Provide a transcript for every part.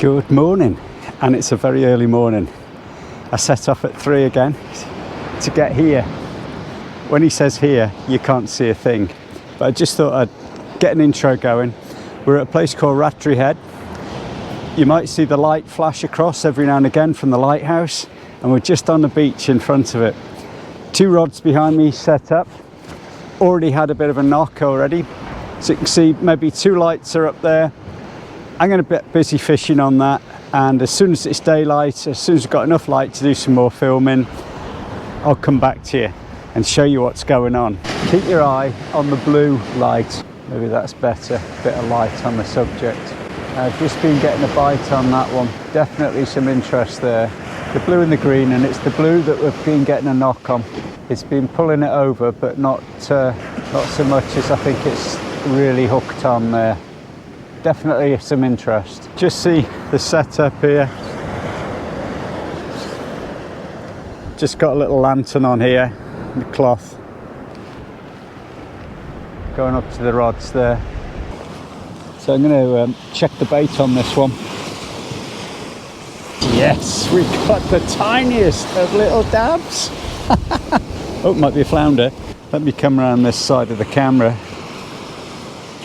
Good morning, and it's a very early morning. I set off at 3 again to get here. When he says here, you can't see a thing, but I just thought I'd get an intro going. We're at a place called Rattray. You might see the light flash across every now and again from the lighthouse, and we're just on the beach in front of it. 2 rods behind me set up. Already had a bit of a knock already, so you can see maybe 2 lights are up there. I'm going to get busy fishing on that, and as soon as it's daylight, as soon as we've got enough light to do some more filming, I'll come back to you and show you what's going on. Keep your eye on the blue light, maybe that's better, a bit of light on the subject. I've just been getting a bite on that one, definitely some interest there. The blue and the green, and it's the blue that we've been getting a knock on. It's been pulling it over, but not so much as I think it's really hooked on there. Definitely some interest. Just see the setup here. Just got a little lantern on here, the cloth. Going up to the rods there. So I'm going to check the bait on this one. Yes, we got the tiniest of little dabs. Oh, it might be a flounder. Let me come around this side of the camera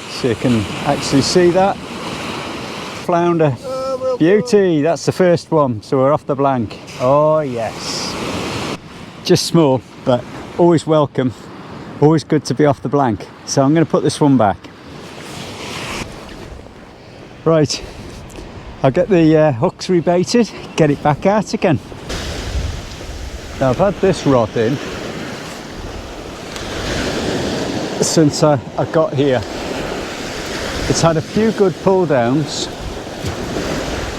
so you can actually see that. Flounder. Beauty, that's the first one, so we're off the blank. Oh yes. Just small, but always welcome. Always good to be off the blank. So I'm going to put this one back. Right, I'll get the hooks rebaited, get it back out again. Now I've had this rod in since I got here. It's had a few good pull downs,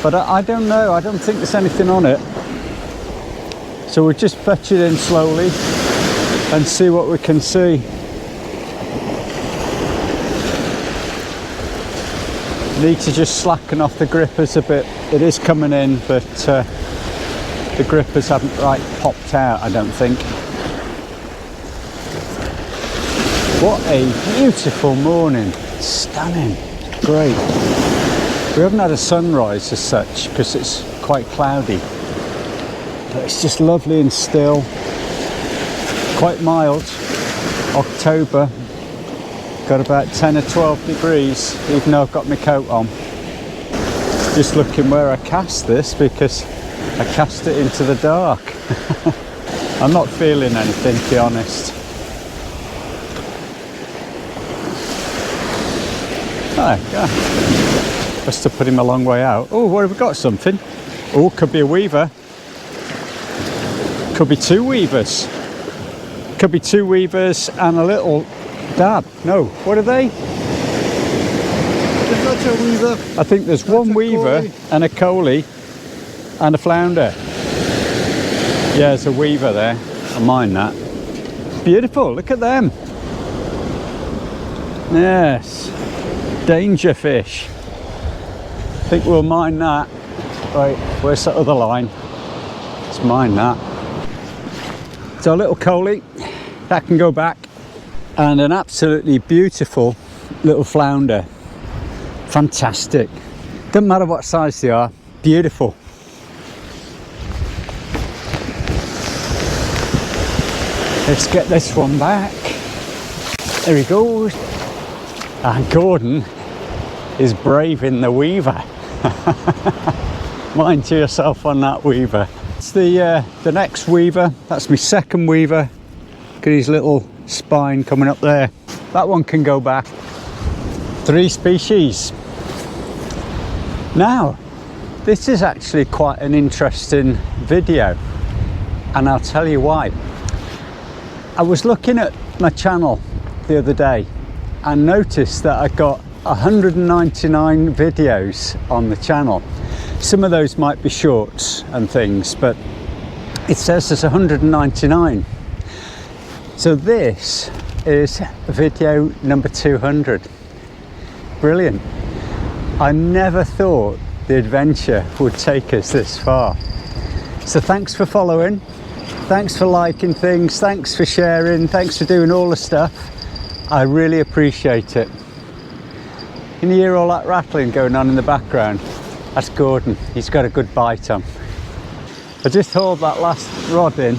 but I don't know, I don't think there's anything on it. So we'll just fetch it in slowly and see what we can see. Need to just slacken off the grippers a bit. It is coming in, but the grippers haven't right popped out, I don't think. What a beautiful morning. Stunning. Great. We haven't had a sunrise as such because it's quite cloudy. But it's just lovely and still. Quite mild. October. Got about 10 or 12 degrees, even though I've got my coat on. Just looking where I cast this because I cast it into the dark. I'm not feeling anything, to be honest. Oh, yeah. Must have put him a long way out. Oh, what have we got? Something. Oh, could be a weaver. Could be 2 weavers. Could be 2 weavers and a little dab. No, what are they? There's not a weaver. I think there's one weaver and a coley and a flounder. Yeah, there's a weaver there. I mind that. Beautiful, look at them. Yes. Danger fish. I think we'll mine that. Right, where's that other line? Let's mine that. So a little coley, that can go back. And an absolutely beautiful little flounder. Fantastic. Doesn't matter what size they are, beautiful. Let's get this one back. There he goes. And Gordon is braving the weaver. Mind to yourself on that weaver. It's the next weaver. That's my second weaver. Look at his little spine coming up there. That one can go back. 3 species. Now, this is actually quite an interesting video, and I'll tell you why. I was looking at my channel the other day and noticed that I got 199 videos on the channel. Some of those might be shorts and things, but it says there's 199. So this is video number 200. Brilliant. I never thought the adventure would take us this far. So thanks for following, thanks for liking things, thanks for sharing, thanks for doing all the stuff. I really appreciate it. Can you hear all that rattling going on in the background? That's Gordon. He's got a good bite on. I just hauled that last rod in.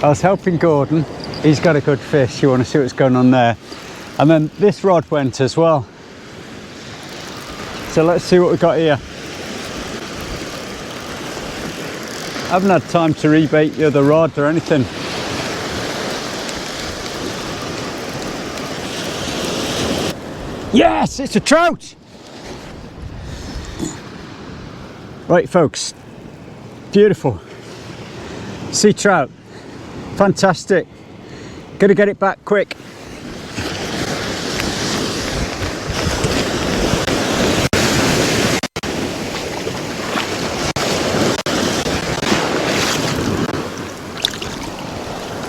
I was helping Gordon. He's got a good fish. You want to see what's going on there? And then this rod went as well. So let's see what we've got here. I haven't had time to rebait the other rod or anything. Yes, it's a trout! Right folks, beautiful. Sea trout, fantastic. Gotta get it back quick.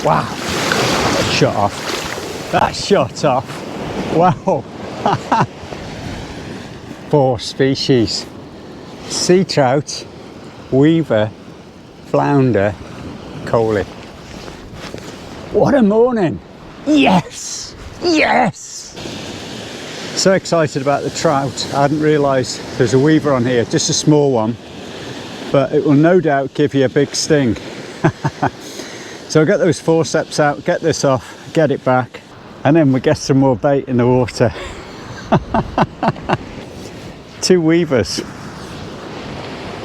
Wow, that shot off. That shot off. Wow. 4 species. Sea trout, weaver, flounder, coley. What a morning. Yes, yes. So excited about the trout. I hadn't realised there's a weaver on here, just a small one, but it will no doubt give you a big sting. So I'll get those forceps out, get this off, get it back, and then we get some more bait in the water. 2 weavers.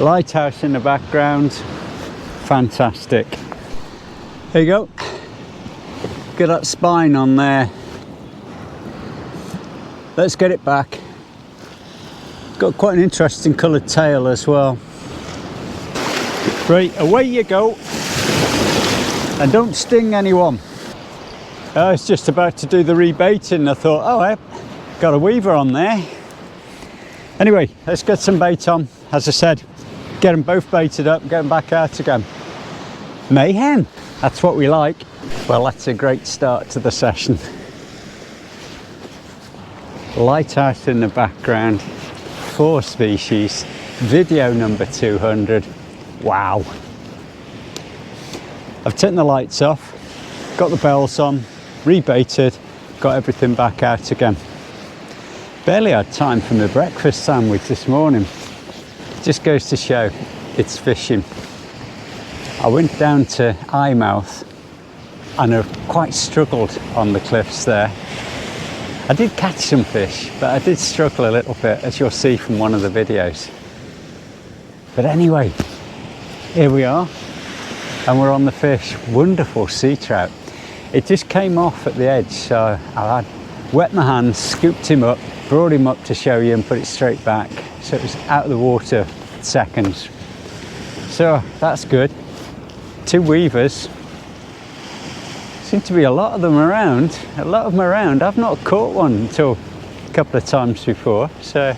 Lighthouse in the background. Fantastic. There you go. Get that spine on there. Let's get it back. Got quite an interesting coloured tail as well. Right, away you go. And don't sting anyone. I was just about to do the rebaiting. I thought, oh, I've got a weaver on there. Anyway, let's get some bait on. As I said, get them both baited up, get them back out again. Mayhem, that's what we like. Well, that's a great start to the session. Lighthouse in the background, 4 species, video number 200. Wow. I've taken the lights off, got the bells on, rebaited, got everything back out again. Barely had time for my breakfast sandwich this morning. Just goes to show it's fishing. I went down to Eyemouth and I quite struggled on the cliffs there. I did catch some fish, but I did struggle a little bit, as you'll see from one of the videos. But anyway, here we are. And we're on the fish. Wonderful sea trout. It just came off at the edge, so I had wet my hands, scooped him up, brought him up to show you and put it straight back. So it was out of the water seconds. So that's good. 2 weavers. Seem to be a lot of them around. I've not caught one until a couple of times before. So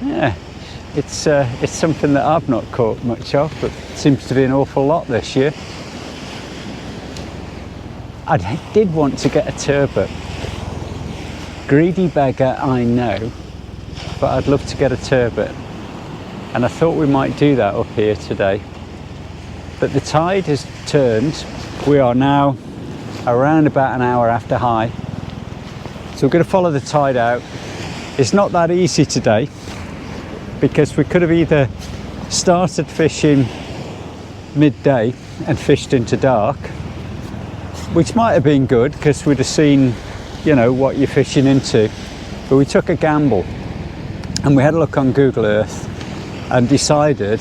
yeah. It's something that I've not caught much of, but seems to be an awful lot this year. I did want to get a turbot. Greedy beggar, I know, but I'd love to get a turbot. And I thought we might do that up here today. But the tide has turned. We are now around about an hour after high. So we're going to follow the tide out. It's not that easy today, because we could have either started fishing midday and fished into dark, which might have been good because we'd have seen, you know, what you're fishing into. But we took a gamble and we had a look on Google Earth and decided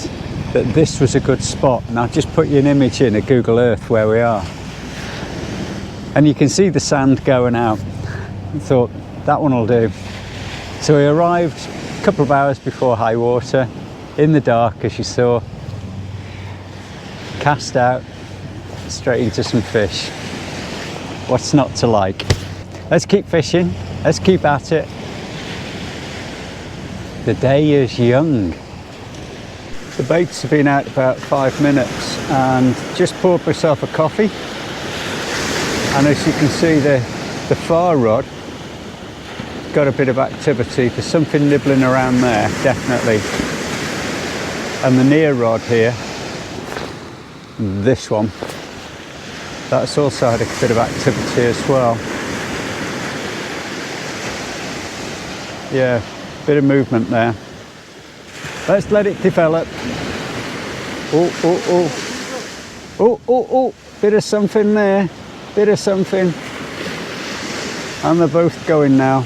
that this was a good spot. And I'll just put you an image in of Google Earth where we are. And you can see the sand going out. I thought that one will do. So we arrived a couple of hours before high water, in the dark as you saw, cast out straight into some fish. What's not to like? Let's keep fishing, let's keep at it. The day is young. The baits have been out about 5 minutes and just poured myself a coffee, and as you can see the far rod got a bit of activity. There's something nibbling around there, definitely. And the near rod here, this one, that's also had a bit of activity as well. Yeah, bit of movement there. Let's let it develop. Oh, oh, oh. Oh, oh, oh. Bit of something there. Bit of something. And they're both going now.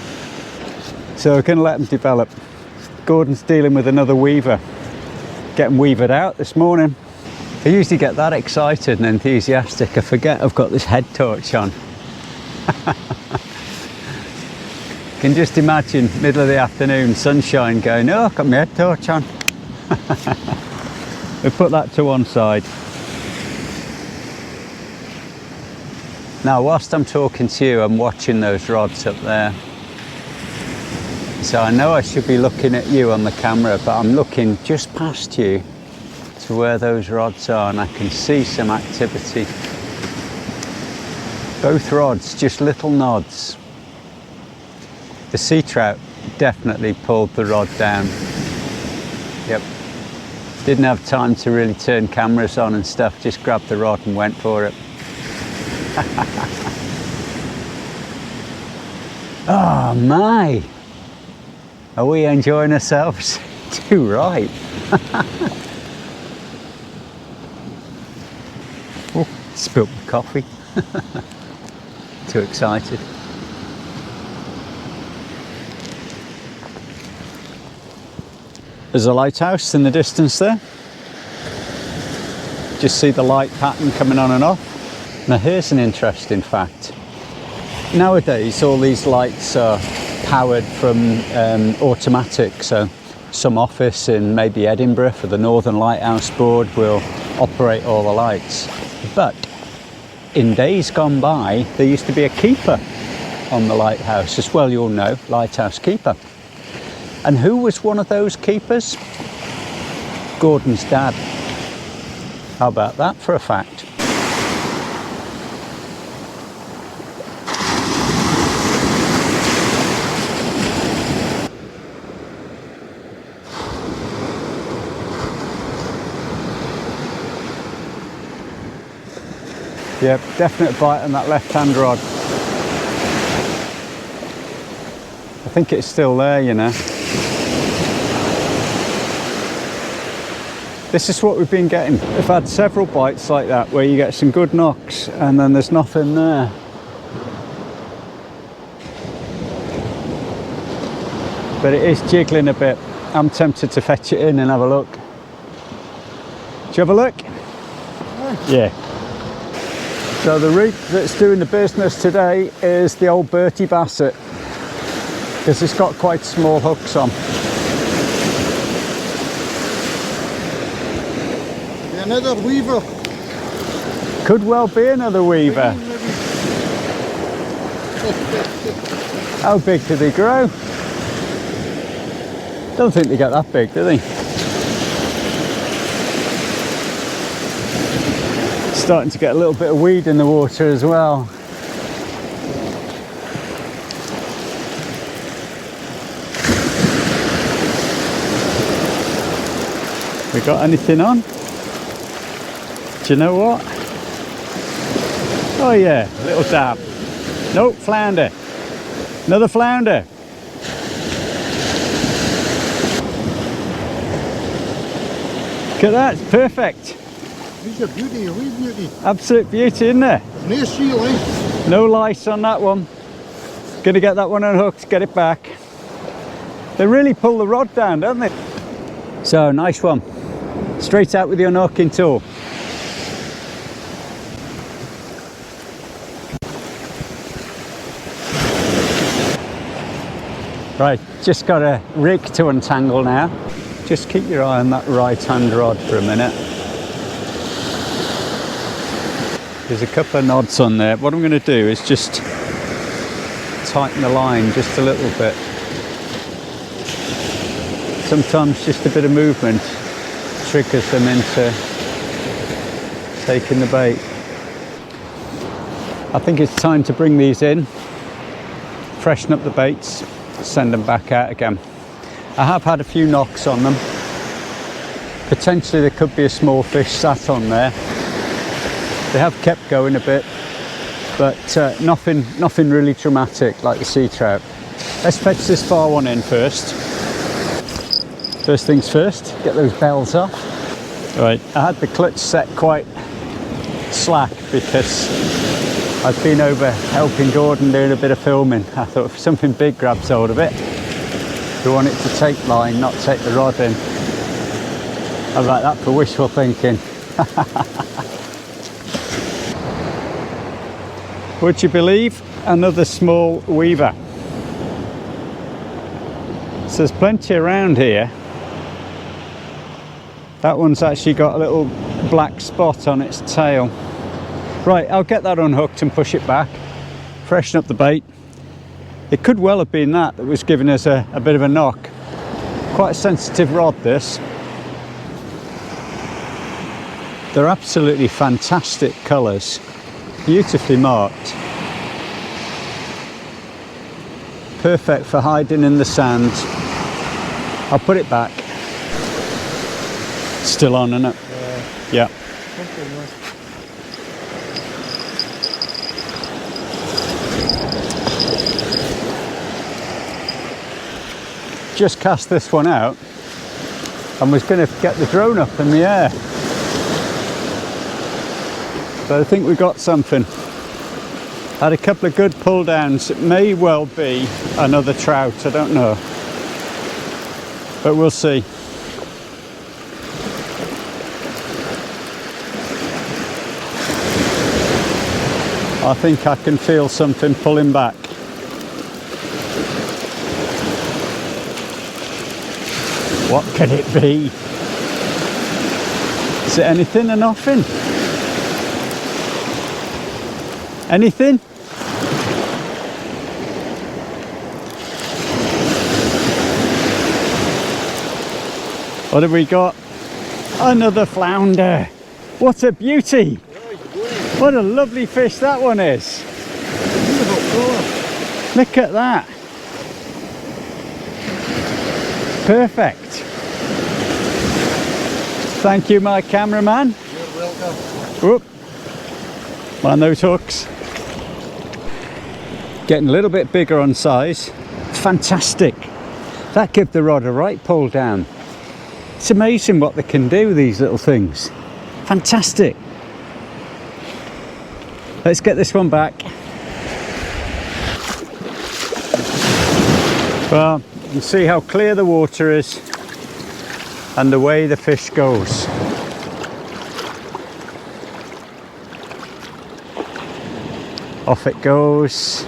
So we're going to let them develop. Gordon's dealing with another weaver. Getting weavered out this morning. I usually get that excited and enthusiastic. I forget I've got this head torch on. Can just imagine middle of the afternoon, sunshine, going, oh, I've got my head torch on. We put that to one side. Now, whilst I'm talking to you, I'm watching those rods up there. So I know I should be looking at you on the camera, but I'm looking just past you to where those rods are, and I can see some activity. Both rods, just little nods. The sea trout definitely pulled the rod down. Yep. Didn't have time to really turn cameras on and stuff, just grabbed the rod and went for it. Oh my! Are we enjoying ourselves? Too right. Oh, spilt my coffee. Too excited. There's a lighthouse in the distance there. Just see the light pattern coming on and off. Now here's an interesting fact. Nowadays all these lights are powered from automatic, so some office in maybe Edinburgh for the Northern Lighthouse Board will operate all the lights. But in days gone by there used to be a keeper on the lighthouse, as well you'll know, lighthouse keeper. And who was one of those keepers? Gordon's dad. How about that for a fact? Yep, definite bite on that left-hand rod. I think it's still there, you know. This is what we've been getting. We've had several bites like that where you get some good knocks and then there's nothing there. But it is jiggling a bit. I'm tempted to fetch it in and have a look. Do you have a look? Yeah. So the rig that's doing the business today is the old Bertie Bassett, because it's got quite small hooks on. Another weaver. Could well be another weaver. How big do they grow? Don't think they get that big, do they? Starting to get a little bit of weed in the water as well. We got anything on? Do you know what? Oh yeah, a little dab. Nope, flounder. Another flounder. Look at that, it's perfect. He's a beauty, a wee beauty. Absolute beauty, isn't there? No seal, eh? No lice on that one. Gonna get that one unhooked, get it back. They really pull the rod down, don't they? So, nice one. Straight out with the unhooking tool. Right, just got a rig to untangle now. Just keep your eye on that right-hand rod for a minute. There's a couple of nods on there. What I'm going to do is just tighten the line just a little bit. Sometimes just a bit of movement triggers them into taking the bait. I think it's time to bring these in, freshen up the baits, send them back out again. I have had a few knocks on them. Potentially there could be a small fish sat on there. They have kept going a bit, but nothing really dramatic like the sea trout. Let's fetch this far one in first. First things first, get those bells off. Right, I had the clutch set quite slack because I've been over helping Gordon doing a bit of filming. I thought if something big grabs hold of it, we want it to take line, not take the rod in. I like that for wishful thinking. Would you believe? Another small weaver. So there's plenty around here. That one's actually got a little black spot on its tail. Right, I'll get that unhooked and push it back, freshen up the bait. It could well have been that was giving us a bit of a knock. Quite a sensitive rod, this. They're absolutely fantastic colours, beautifully marked. Perfect for hiding in the sand. I'll put it back. Still on, isn't it? Yeah. Just cast this one out and was going to get the drone up in the air. But I think we got something. Had a couple of good pull downs. It may well be another trout, I don't know. But we'll see. I think I can feel something pulling back. What can it be? Is it anything or nothing? Anything? What have we got? Another flounder. What a beauty! What a lovely fish that one is. Look at that. Perfect. Thank you, my cameraman. You're welcome. Whoop. Mind those hooks. Getting a little bit bigger on size. Fantastic. That gives the rod a right pull down. It's amazing what they can do, these little things. Fantastic. Let's get this one back. Well, you can see how clear the water is and the way the fish goes. Off it goes.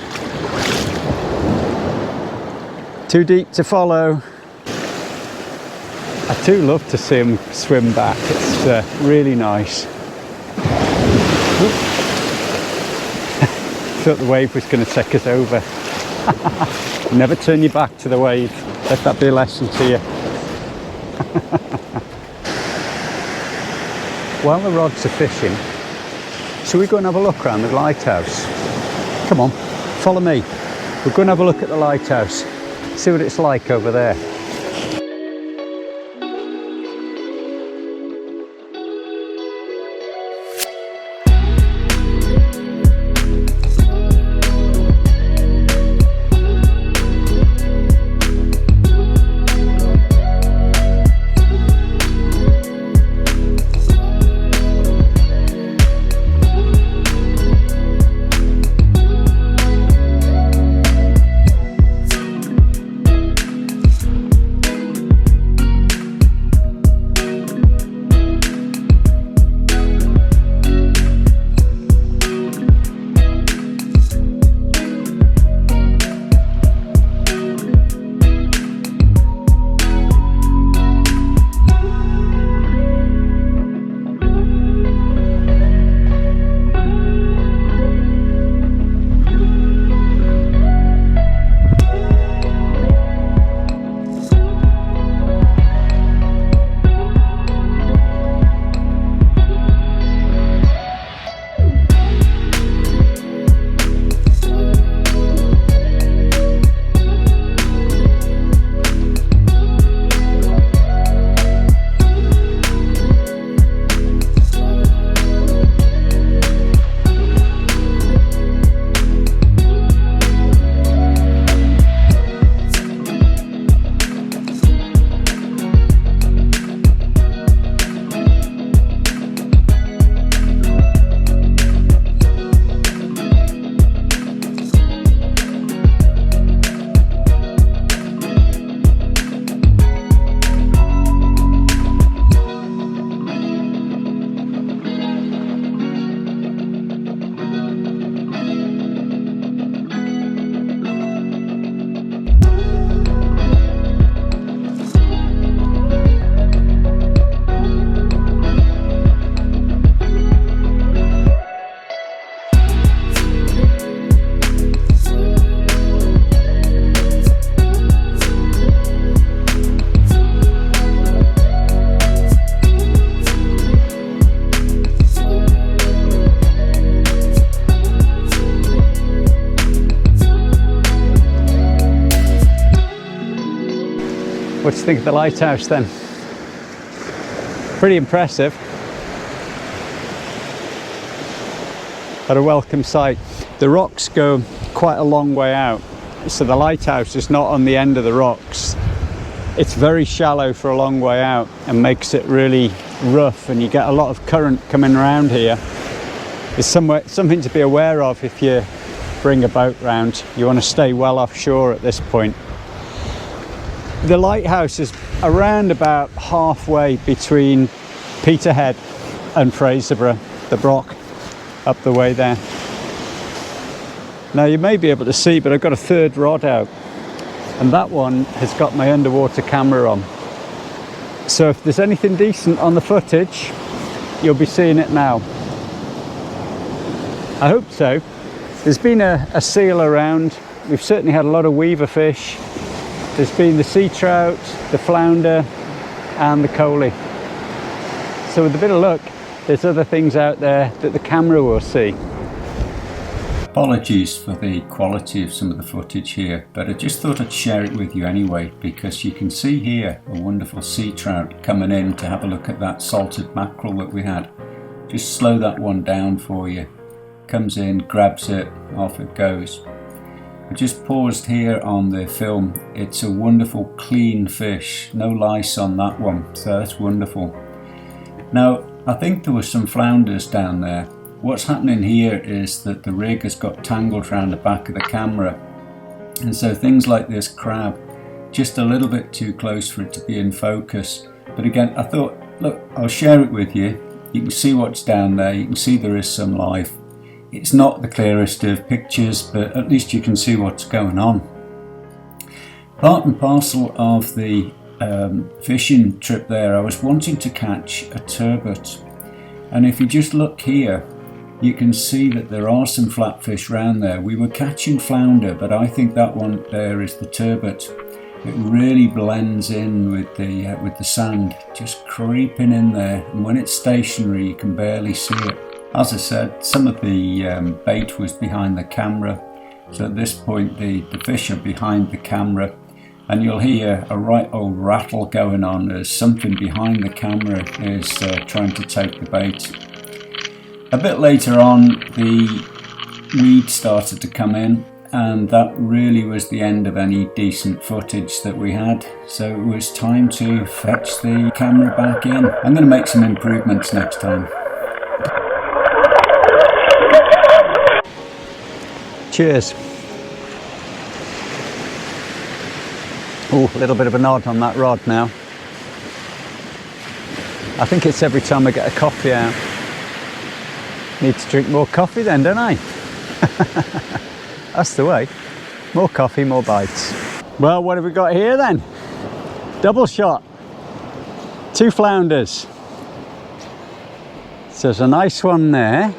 Too deep to follow. I do love to see them swim back. It's really nice. Thought the wave was going to take us over. Never turn your back to the wave. Let that be a lesson to you. While the rods are fishing, shall we go and have a look around the lighthouse? Come on, follow me. We're going to have a look at the lighthouse. See what it's like over there. What do you think of the lighthouse then? Pretty impressive. But a welcome sight. The rocks go quite a long way out, so the lighthouse is not on the end of the rocks. It's very shallow for a long way out and makes it really rough, and you get a lot of current coming around here. It's something to be aware of if you bring a boat round. You want to stay well offshore at this point. The lighthouse is around about halfway between Peterhead and Fraserburgh, the Brock, up the way there. Now you may be able to see, but I've got a third rod out, and that one has got my underwater camera on. So if there's anything decent on the footage, you'll be seeing it now. I hope so. There's been a seal around. We've certainly had a lot of weaver fish. There's been the sea trout, the flounder and the coley. So with a bit of luck, there's other things out there that the camera will see. Apologies for the quality of some of the footage here, but I just thought I'd share it with you anyway, because you can see here a wonderful sea trout coming in to have a look at that salted mackerel that we had. Just slow that one down for you. Comes in, grabs it, off it goes. I just paused here on the film. It's a wonderful clean fish, no lice on that one, so that's wonderful. Now I think there were some flounders down there. What's happening here is that the rig has got tangled around the back of the camera, and so things like this crab, just a little bit too close for it to be in focus. But again, I thought, look, I'll share it with you. You can see what's down there, you can see there is some life. It's not the clearest of pictures, but at least you can see what's going on. Part and parcel of the fishing trip there, I was wanting to catch a turbot, and if you just look here, you can see that there are some flatfish around there. We were catching flounder, but I think that one there is the turbot. It really blends in with the sand, just creeping in there, and when it's stationary you can barely see it. As I said, some of the bait was behind the camera, so at this point the fish are behind the camera, and you'll hear a right old rattle going on as something behind the camera is trying to take the bait. A bit later on, the weed started to come in, and that really was the end of any decent footage that we had, so it was time to fetch the camera back in. I'm going to make some improvements next time. Cheers. Oh, a little bit of a nod on that rod now. I think it's every time I get a coffee out. Need to drink more coffee then, don't I? That's the way. More coffee, more bites. Well, what have we got here then? Double shot. 2 flounders. So there's a nice one there.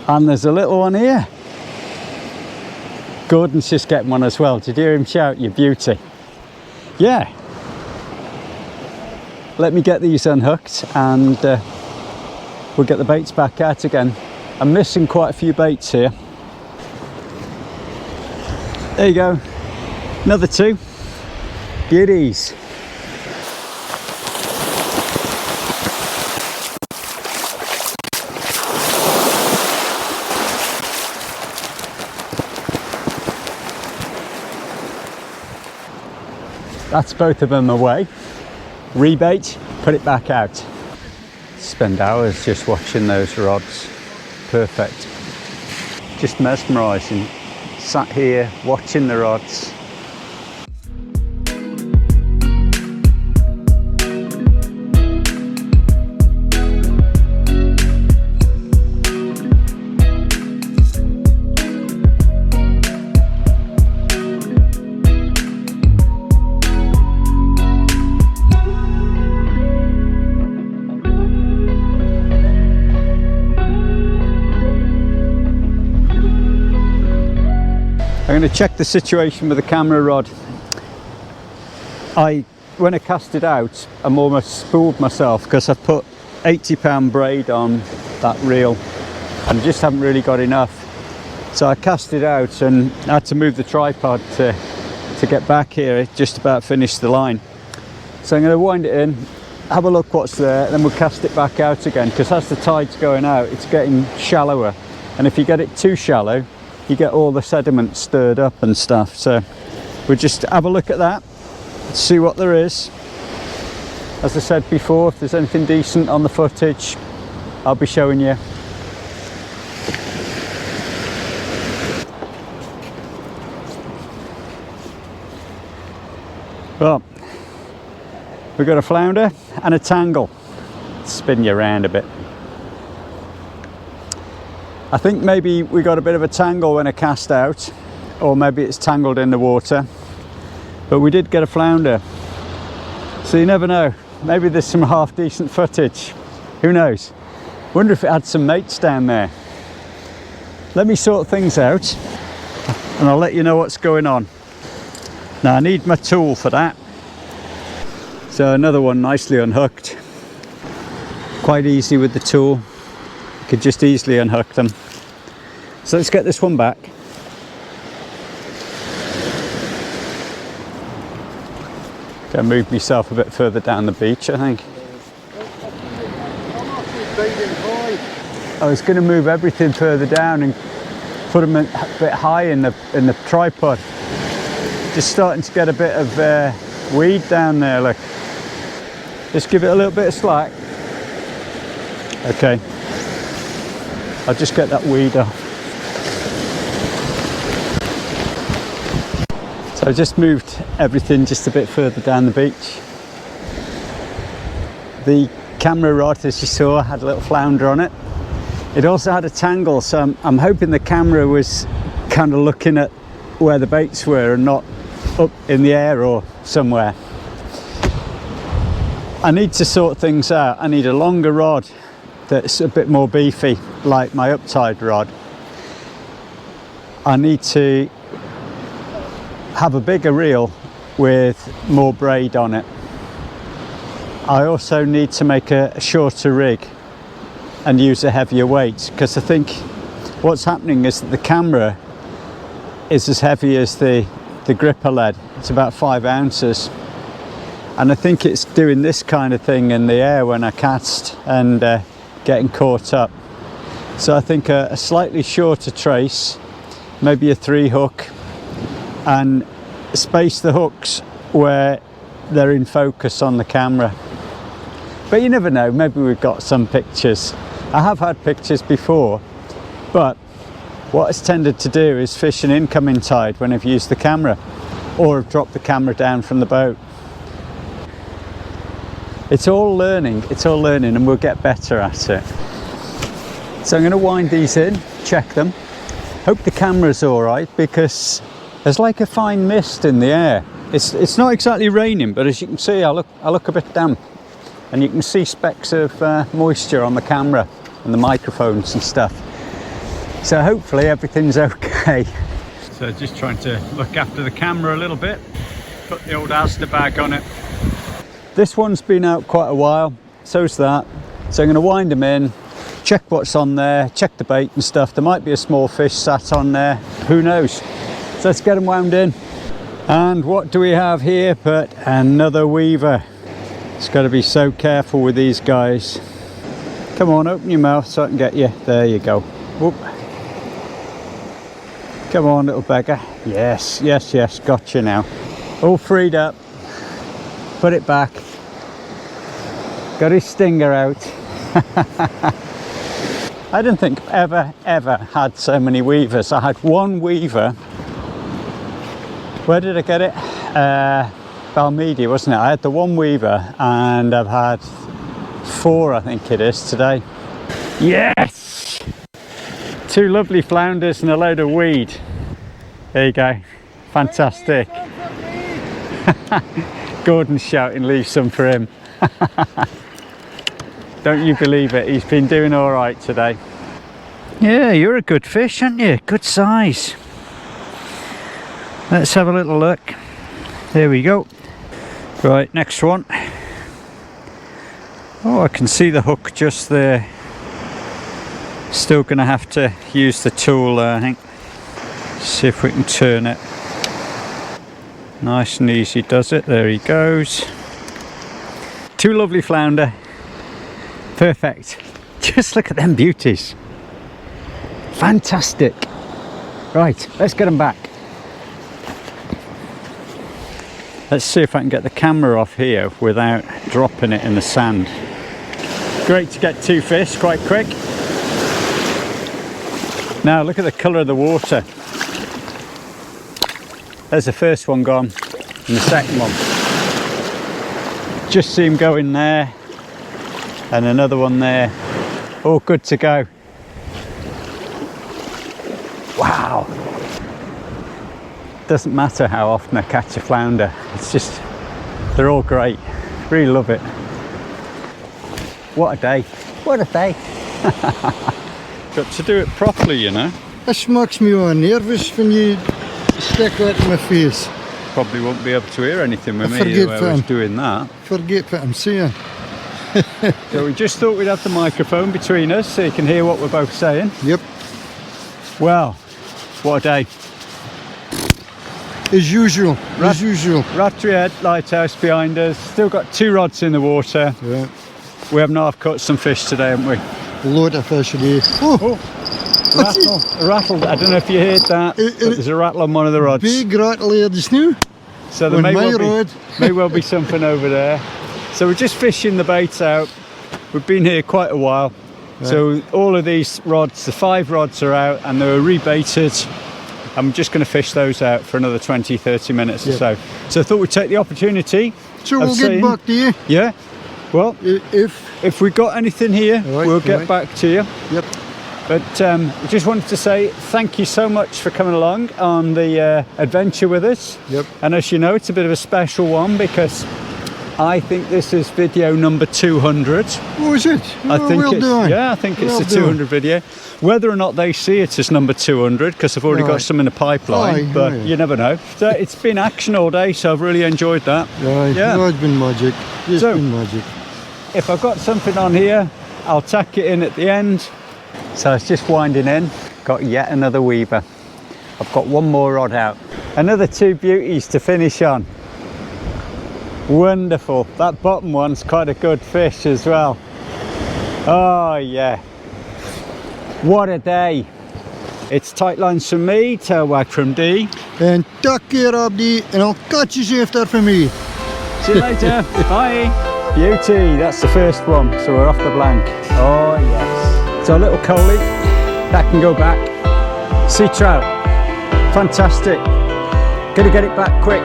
And there's a little one here. Gordon's just getting one as well. Did you hear him shout, "You beauty"? Yeah. Let me get these unhooked and we'll get the baits back out again. I'm missing quite a few baits here. There you go. Another 2. Beauties. That's both of them away. Rebait, put it back out. Spend hours just watching those rods. Perfect. Just mesmerising. Sat here watching the rods. I'm going to check the situation with the camera rod. When I cast it out, I'm almost spooled myself because I've put 80-pound braid on that reel and just haven't really got enough. So I cast it out and I had to move the tripod to to get back here. It just about finished the line. So I'm going to wind it in, have a look what's there, then we'll cast it back out again, because as the tide's going out, it's getting shallower. And if you get it too shallow, you get all the sediment stirred up and stuff. So we'll just have a look at that, see what there is. As I said before, if there's anything decent on the footage, I'll be showing you. Well, we've got a flounder and a tangle. Spin you around a bit. I think maybe we got a bit of a tangle when I cast out, or maybe it's tangled in the water, but we did get a flounder. So you never know, maybe there's some half decent footage, who knows. Wonder if it had some mates down there. Let me sort things out and I'll let you know what's going on. Now I need my tool for that. So another one nicely unhooked. Quite easy with the tool. You could just easily unhook them. So let's get this one back. Gonna move myself a bit further down the beach, I think. I was going to move everything further down and put them a bit high in the tripod. Just starting to get a bit of weed down there, look. Just give it a little bit of slack. Okay. I'll just get that weed off. So I just moved everything just a bit further down the beach. The camera rod, as you saw, had a little flounder on it. It also had a tangle, so I'm hoping the camera was kind of looking at where the baits were and not up in the air or somewhere. I need to sort things out. I need a longer rod that's a bit more beefy, like my uptide rod. I need to have a bigger reel with more braid on it. I also need to make a shorter rig and use a heavier weight, because I think what's happening is that the camera is as heavy as the gripper lead. It's about 5 ounces, and I think it's doing this kind of thing in the air when I cast and getting caught up. So I think a slightly shorter trace, maybe a 3 hook, and space the hooks where they're in focus on the camera. But you never know, maybe we've got some pictures. I have had pictures before, but what it's tended to do is fish an incoming tide when I've used the camera, or have dropped the camera down from the boat. It's all learning, and we'll get better at it. So I'm going to wind these in, check them. Hope the camera's all right, because there's like a fine mist in the air. It's not exactly raining, but as you can see, I look a bit damp, and you can see specks of moisture on the camera and the microphones and stuff. So hopefully everything's okay. So just trying to look after the camera a little bit. Put the old Asda bag on it. This one's been out quite a while, so's that. So I'm going to wind them in, check what's on there, check the bait and stuff. There might be a small fish sat on there, who knows. So let's get them wound in. And what do we have here but another weaver. It's got to be so careful with these guys. Come on, open your mouth so I can get you. There you go. Whoop. Come on, little beggar. Yes, yes, yes, got you now. All freed up. Put it back. Got his stinger out. I didn't think I've ever had so many weavers. I had one weaver. Where did I get it? Balmedia, wasn't it? I had the one weaver, and I've had 4, I think it is, today. Yes! 2 lovely flounders and a load of weed. There you go. Fantastic. Gordon's shouting, leave some for him. Don't you believe it? He's been doing all right today. Yeah, you're a good fish, aren't you? Good size. Let's have a little look. There we go. Right, next one. Oh, I can see the hook just there. Still going to have to use the tool, I think. See if we can turn it. Nice and easy does it. There he goes. Two lovely flounder. Perfect. Just look at them beauties. Fantastic. Right, let's get them back. Let's see if I can get the camera off here without dropping it in the sand. Great to get two fish quite quick. Now look at the colour of the water. There's the first one gone and the second one. Just see him go in there and another one there. All good to go. Wow. Doesn't matter how often I catch a flounder. It's just, they're all great. Really love it. What a day. What a day. Got to do it properly, you know. This makes me all nervous when you stick that in my face. Probably won't be able to hear anything with me Forget while I was doing that. Forget what I'm saying. So we just thought we'd have the microphone between us so you can hear what we're both saying. Yep. Well, what a day. As usual. As usual. Rattray Lighthouse behind us. Still got two rods in the water. Yeah. We have half caught some fish today, haven't we? A load of fish today. Oh! Rattle. A rattle. I don't know if you heard that, but there's a rattle on one of the rods. Big rattle here just now. So there may well be something over there. So we're just fishing the bait out. We've been here quite a while. Right. So all of these rods, the 5 rods are out and they were rebaited. I'm just going to fish those out for another 20-30 minutes or so. So I thought we'd take the opportunity. So we'll get back to you. Yeah. Well, if we got anything here, we'll get back to you. Yep. But we just wanted to say thank you so much for coming along on the adventure with us. Yep. And as you know, it's a bit of a special one because I think this is video number 200. Oh, is it? I think I think it's the 200 video. Whether or not they see it as number 200, because I've already got some in the pipeline, but you never know. So it's been action all day, so I've really enjoyed that. Yeah, no, it's been magic. It's been magic. If I've got something on here, I'll tack it in at the end. So it's just winding in. Got yet another weaver. I've got one more rod out. Another 2 beauties to finish on. Wonderful. That bottom one's quite a good fish as well. Oh yeah. What a day. It's tight lines from me, tail wag from D. And take care of D, and I'll catch you after for me. See you later. Bye. Beauty, that's the first one, so we're off the blank. Oh yes. So a little coley, that can go back. Sea trout, fantastic. Gonna get it back quick.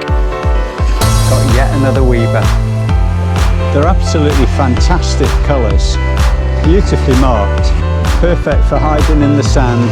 Got yet another weaver. They're absolutely fantastic colours, beautifully marked, perfect for hiding in the sand.